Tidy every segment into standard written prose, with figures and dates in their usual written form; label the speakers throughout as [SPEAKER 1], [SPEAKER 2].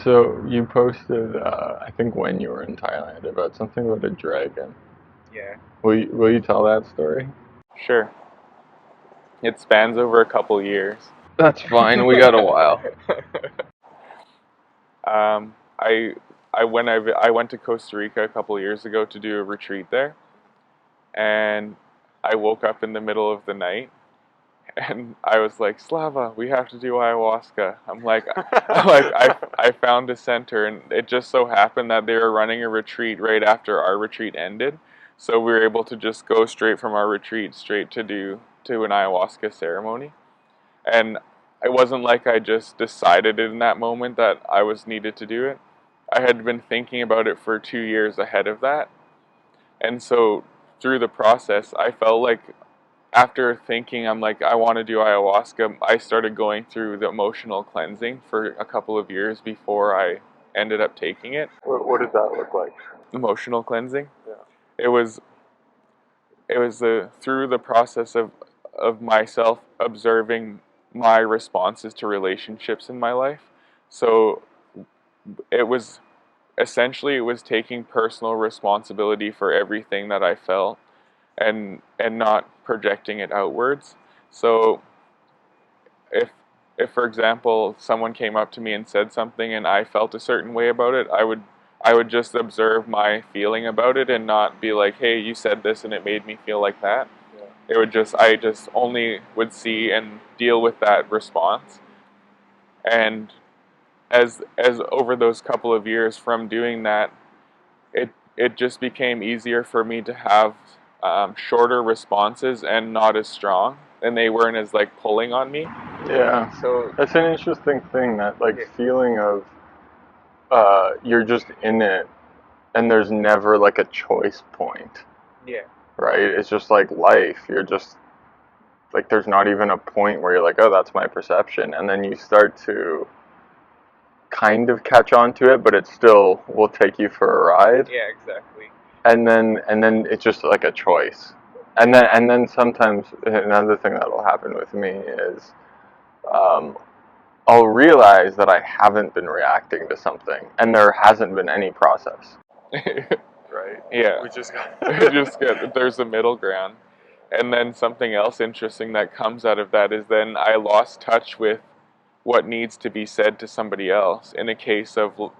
[SPEAKER 1] So you posted, I think when you were in Thailand, about something about a dragon.
[SPEAKER 2] Yeah.
[SPEAKER 1] Will you tell that story?
[SPEAKER 2] Sure. It spans over a couple years.
[SPEAKER 1] That's fine. We got a while.
[SPEAKER 2] I I went to Costa Rica a couple years ago to do a retreat there, and I woke up in the middle of the night, and I was like, Slava, we have to do ayahuasca. I found a center, and it just so happened that they were running a retreat right after our retreat ended, so we were able to just go straight from our retreat straight to an ayahuasca ceremony. And it wasn't like I just decided in that moment that I was needed to do it. I had been thinking about it for 2 years ahead of that. And so through the process, I felt like after thinking, I'm like, I want to do ayahuasca, I started going through the emotional cleansing for a couple of years before I ended up taking it.
[SPEAKER 1] What did that look like?
[SPEAKER 2] Emotional cleansing.
[SPEAKER 1] Yeah.
[SPEAKER 2] It was through the process of myself observing my responses to relationships in my life. So it was it was taking personal responsibility for everything that I felt and not projecting it outwards. So if if for example someone came up to me and said something and I felt a certain way about it, I would just observe my feeling about it and not be like, hey, you said this and it made me feel like that.
[SPEAKER 1] Yeah.
[SPEAKER 2] It would just I just only would see and deal with that response. And as over those couple of years from doing that, it just became easier for me to have shorter responses and not as strong, and they weren't as like pulling on me.
[SPEAKER 1] Yeah.
[SPEAKER 2] So
[SPEAKER 1] That's an interesting thing, that like
[SPEAKER 2] yeah,
[SPEAKER 1] feeling of you're just in it and there's never like a choice point,
[SPEAKER 2] yeah,
[SPEAKER 1] right? It's just like life. You're just like there's not even a point where you're like, oh, that's my perception, and then you start to kind of catch on to it, but it still will take you for a ride.
[SPEAKER 2] yeah, exactly.
[SPEAKER 1] And then it's just like a choice. And then sometimes another thing that'll happen with me is um, I'll realize that I haven't been reacting to something, and there hasn't been any process. Right?
[SPEAKER 2] Yeah,
[SPEAKER 1] We just got.
[SPEAKER 2] just get there's a middle ground. And then something else interesting that comes out of that is then I lost touch with what needs to be said to somebody else in a case of, for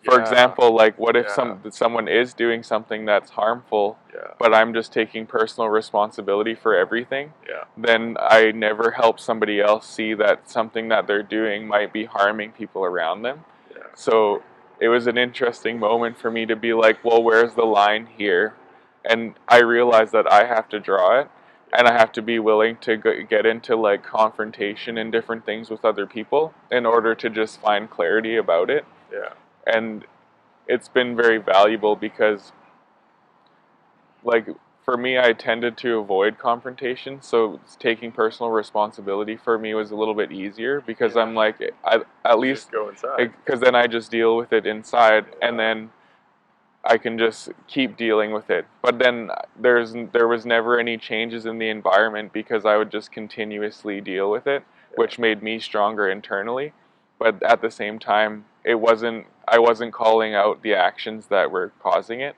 [SPEAKER 1] Yeah.
[SPEAKER 2] example, like what if
[SPEAKER 1] Yeah.
[SPEAKER 2] someone is doing something that's harmful,
[SPEAKER 1] Yeah.
[SPEAKER 2] but I'm just taking personal responsibility for everything,
[SPEAKER 1] Yeah.
[SPEAKER 2] then I never help somebody else see that something that they're doing might be harming people around them.
[SPEAKER 1] Yeah.
[SPEAKER 2] So it was an interesting moment for me to be like, well, where's the line here? And I realized that I have to draw it, and I have to be willing to get into like confrontation and different things with other people in order to just find clarity about it.
[SPEAKER 1] Yeah.
[SPEAKER 2] And it's been very valuable because, like, for me, I tended to avoid confrontation, so taking personal responsibility for me was a little bit easier because
[SPEAKER 1] Yeah.
[SPEAKER 2] I'm like, at
[SPEAKER 1] You
[SPEAKER 2] least
[SPEAKER 1] just go inside.
[SPEAKER 2] because then I just deal with it inside, and
[SPEAKER 1] Yeah.
[SPEAKER 2] then I can just keep dealing with it. But then there was never any changes in the environment because I would just continuously deal with it,
[SPEAKER 1] Yeah.
[SPEAKER 2] which made me stronger internally. But at the same time, it wasn't I wasn't calling out the actions that were causing it.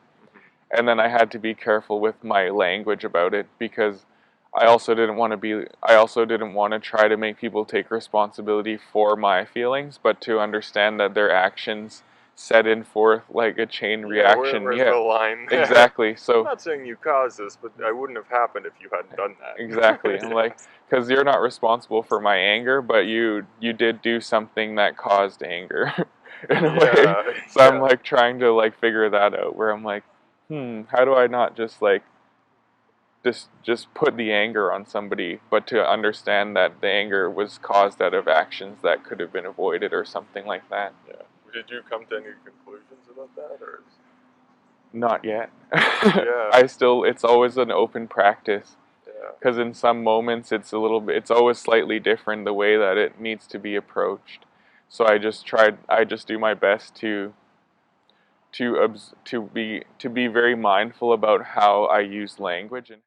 [SPEAKER 2] And then I had to be careful with my language about it because I also didn't want to try to make people take responsibility for my feelings, but to understand that their actions set in forth like a chain reaction.
[SPEAKER 1] Where's
[SPEAKER 2] Yeah,
[SPEAKER 1] the line?
[SPEAKER 2] exactly.
[SPEAKER 1] I'm
[SPEAKER 2] So
[SPEAKER 1] not saying you caused this, but I wouldn't have happened if you hadn't done
[SPEAKER 2] exactly.
[SPEAKER 1] that.
[SPEAKER 2] I'm
[SPEAKER 1] Yeah.
[SPEAKER 2] like, because you're not responsible for my anger, but you did do something that caused anger in a way.
[SPEAKER 1] Yeah.
[SPEAKER 2] So I'm
[SPEAKER 1] Yeah.
[SPEAKER 2] like trying to like figure that out where I'm like, how do I not just like just put the anger on somebody, but to understand that the anger was caused out of actions that could have been avoided or something like that.
[SPEAKER 1] Yeah. Did you come to any conclusions about that, or?
[SPEAKER 2] Not yet.
[SPEAKER 1] Yeah.
[SPEAKER 2] I still, it's always an open practice
[SPEAKER 1] Yeah.
[SPEAKER 2] because in some moments it's always slightly different the way that it needs to be approached. So I just do my best to be very mindful about how I use language and